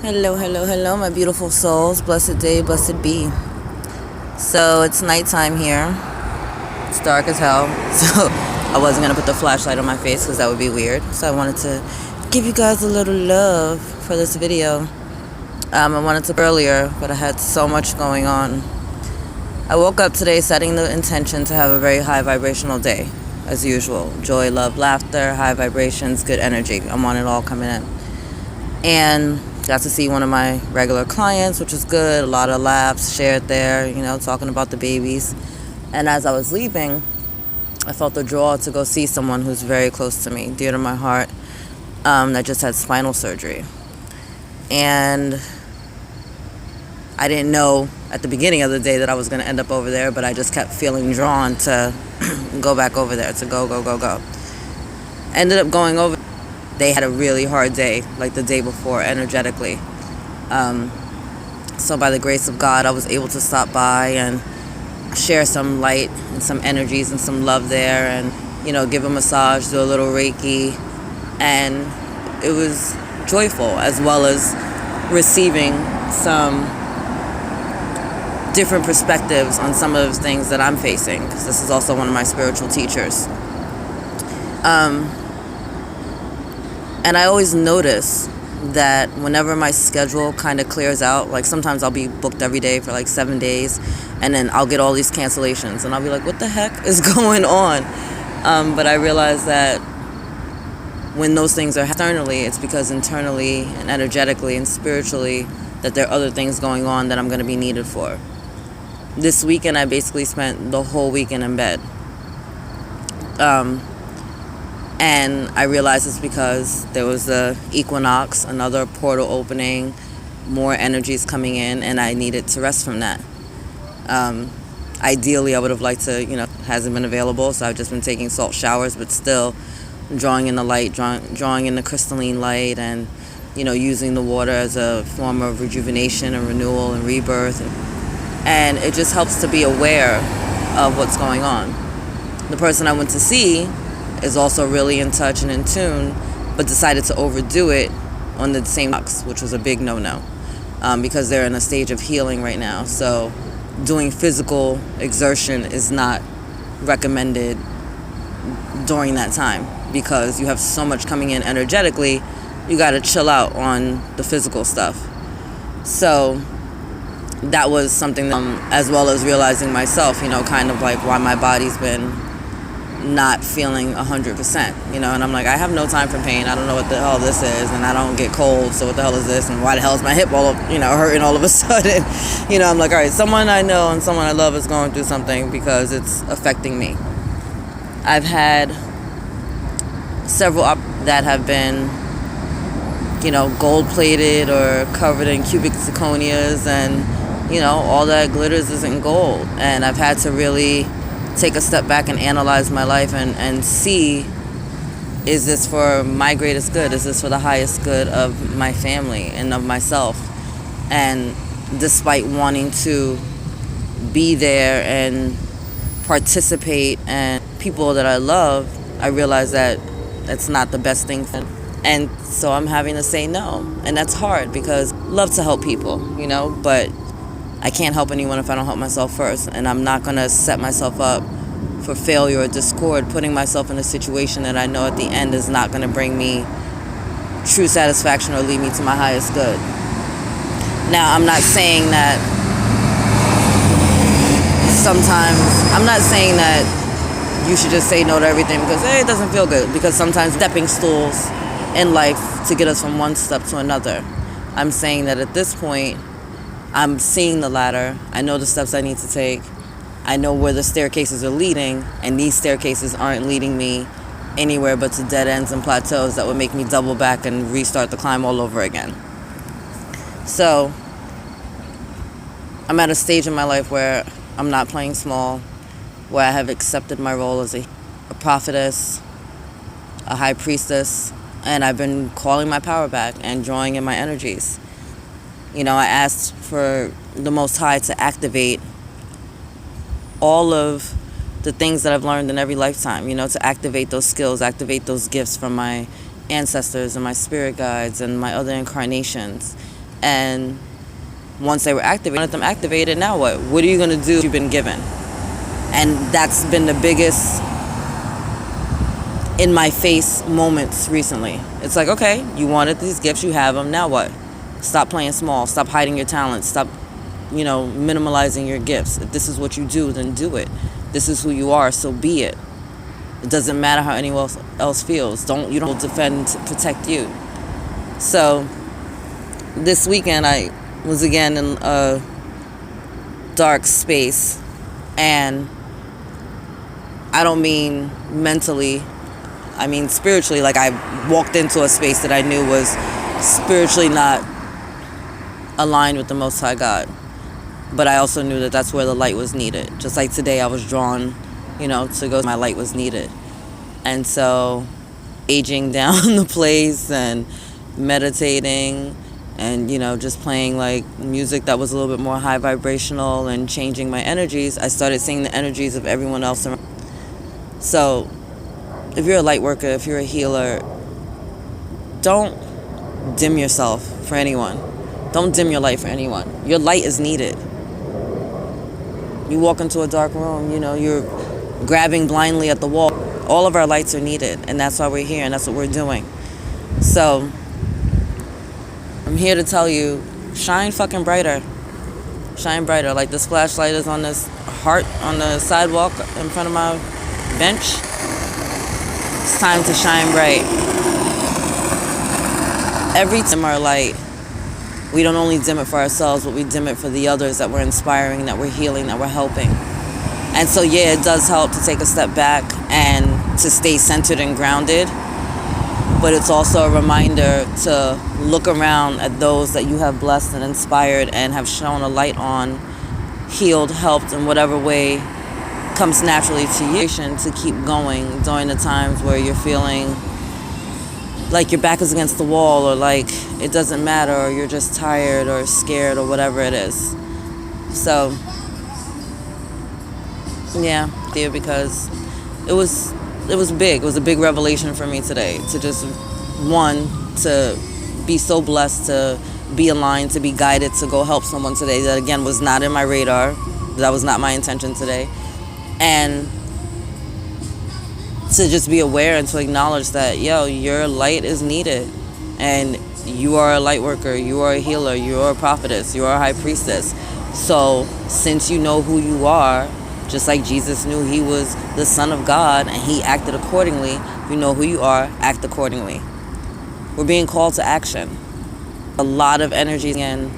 Hello, hello, hello, my beautiful souls. Blessed day, blessed be. So it's nighttime here. It's dark as hell. So I wasn't going to put the flashlight on my face because that would be weird. So I wanted to give you guys a little love for this video. I wanted to earlier, but I had so much going on. I woke up today setting the intention to have a very high vibrational day, as usual. Joy, love, laughter, high vibrations, good energy. I'm on it all coming in. And got to see one of my regular clients, which was good. A lot of laughs shared there, talking about the babies. And as I was leaving, I felt the draw to go see someone who's very close to me, dear to my heart, that just had spinal surgery. And I didn't know at the beginning of the day that I was going to end up over there, but I just kept feeling drawn to go back over there, to go. Ended up going over. They had a really hard day, like the day before, energetically. So by the grace of God, I was able to stop by and share some light and some energies and some love there, and, give a massage, do a little Reiki. And it was joyful, as well as receiving some different perspectives on some of the things that I'm facing, because this is also one of my spiritual teachers. And I always notice that whenever my schedule kind of clears out, like sometimes I'll be booked every day for like 7 days, and then I'll get all these cancellations, and I'll be like, what the heck is going on? But I realize that when those things are externally, it's because internally and energetically and spiritually that there are other things going on that I'm going to be needed for. This weekend, I basically spent the whole weekend in bed. And I realized it's because there was the equinox, another portal opening, more energies coming in, and I needed to rest from that. Ideally, I would have liked to, hasn't been available, so I've just been taking salt showers, but still drawing in the light, drawing in the crystalline light, and, using the water as a form of rejuvenation and renewal and rebirth. And it just helps to be aware of what's going on. The person I went to see is also really in touch and in tune, but decided to overdo it on the same box, which was a big no-no, because they're in a stage of healing right now. So doing physical exertion is not recommended during that time, because you have so much coming in energetically. You got to chill out on the physical stuff. So that was something that, as well as realizing myself, kind of like why my body's been not feeling 100%, and I'm like, I have no time for pain. I don't know what the hell this is, and I don't get cold, so what the hell is this, and why the hell is my hip all hurting all of a sudden? I'm like, all right, someone I know and someone I love is going through something, because it's affecting me. I've had several that have been gold-plated or covered in cubic zirconias, and all that glitters isn't gold. And I've had to really take a step back and analyze my life and see, is this for my greatest good? Is this for the highest good of my family and of myself? And despite wanting to be there and participate and people that I love, I realize that it's not the best thing for them. And so I'm having to say no. And that's hard, because I love to help people, but I can't help anyone if I don't help myself first. And I'm not going to set myself up for failure or discord, putting myself in a situation that I know at the end is not going to bring me true satisfaction or lead me to my highest good. Now, I'm not saying that you should just say no to everything because, hey, it doesn't feel good. Because sometimes stepping stools in life to get us from one step to another. I'm saying that at this point, I'm seeing the ladder. I know the steps I need to take. I know where the staircases are leading, and these staircases aren't leading me anywhere but to dead ends and plateaus that would make me double back and restart the climb all over again. So I'm at a stage in my life where I'm not playing small, where I have accepted my role as a prophetess, a high priestess, and I've been calling my power back and drawing in my energies. I asked for the Most High to activate all of the things that I've learned in every lifetime, to activate those skills, activate those gifts from my ancestors and my spirit guides and my other incarnations, And once they were activated, let them activated, now what? What are you going to do if you've been given? And that's been the biggest in my face moments recently. It's like, okay, you wanted these gifts, you have them, now what? Stop playing small, stop hiding your talents, stop, minimalizing your gifts. If this is what you do, then do it. This is who you are, so be it. It doesn't matter how anyone else feels. You don't defend to protect you. So this weekend I was again in a dark space, and I don't mean mentally, I mean spiritually. Like, I walked into a space that I knew was spiritually not aligned with the Most High God. But I also knew that that's where the light was needed. Just like today I was drawn, to go, my light was needed. And so aging down the place and meditating and, just playing like music that was a little bit more high vibrational and changing my energies, I started seeing the energies of everyone else around. So if you're a light worker, if you're a healer, don't dim yourself for anyone. Don't dim your light for anyone. Your light is needed. You walk into a dark room, you're grabbing blindly at the wall. All of our lights are needed, and that's why we're here, and that's what we're doing. So I'm here to tell you, shine fucking brighter. Shine brighter. Like this flashlight is on this heart on the sidewalk in front of my bench. It's time to shine bright. Every time our light, we don't only dim it for ourselves, but we dim it for the others that we're inspiring, that we're healing, that we're helping. And so, yeah, it does help to take a step back and to stay centered and grounded. But it's also a reminder to look around at those that you have blessed and inspired and have shown a light on, healed, helped in whatever way comes naturally to you, to keep going during the times where you're feeling like your back is against the wall, or like it doesn't matter, or you're just tired or scared or whatever it is. So yeah, because it was big. It was a big revelation for me today to just, to be so blessed, to be aligned, to be guided, to go help someone today that again was not in my radar. That was not my intention today. And to just be aware and to acknowledge that, your light is needed. And you are a light worker, you are a healer, you are a prophetess, you are a high priestess. So since you know who you are, just like Jesus knew he was the Son of God and he acted accordingly, you know who you are, act accordingly. We're being called to action. A lot of energy, and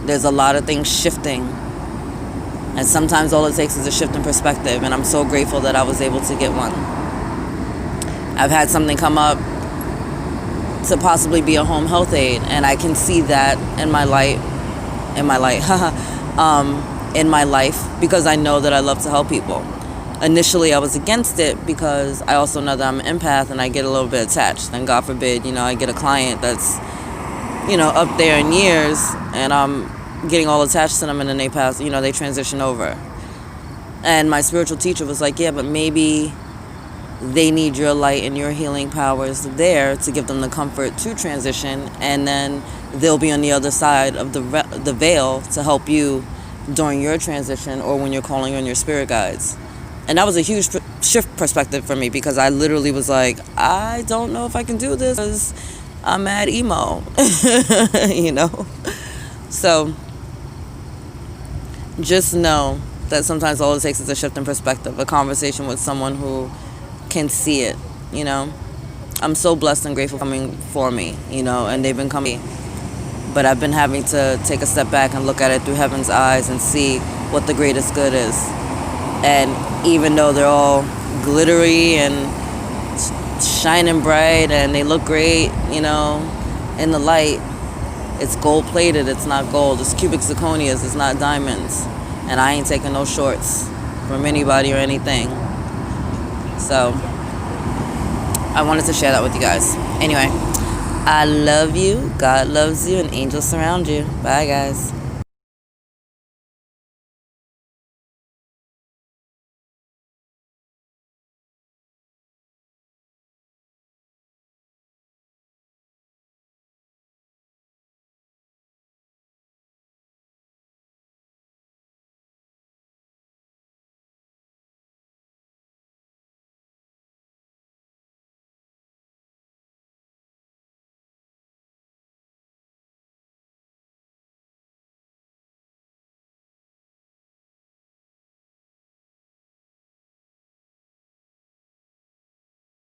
there's a lot of things shifting. And sometimes all it takes is a shift in perspective, and I'm so grateful that I was able to get one. I've had something come up to possibly be a home health aide, and I can see that in my life, because I know that I love to help people. Initially, I was against it because I also know that I'm an empath and I get a little bit attached. And God forbid, I get a client that's, up there in years, and I'm getting all attached to them, and then they pass, they transition over. And my spiritual teacher was like, yeah, but maybe they need your light and your healing powers there to give them the comfort to transition, and then they'll be on the other side of the veil to help you during your transition or when you're calling on your spirit guides. And that was a huge shift perspective for me, because I literally was like, I don't know if I can do this because I'm mad emo, So just know that sometimes all it takes is a shift in perspective, a conversation with someone who can see it, I'm so blessed and grateful coming for me, and they've been coming. But I've been having to take a step back and look at it through heaven's eyes and see what the greatest good is. And even though they're all glittery and shining bright and they look great, in the light, it's gold plated, it's not gold. It's cubic zirconias, it's not diamonds. And I ain't taking no shorts from anybody or anything. So I wanted to share that with you guys. Anyway, I love you, God loves you, and angels surround you. Bye, guys.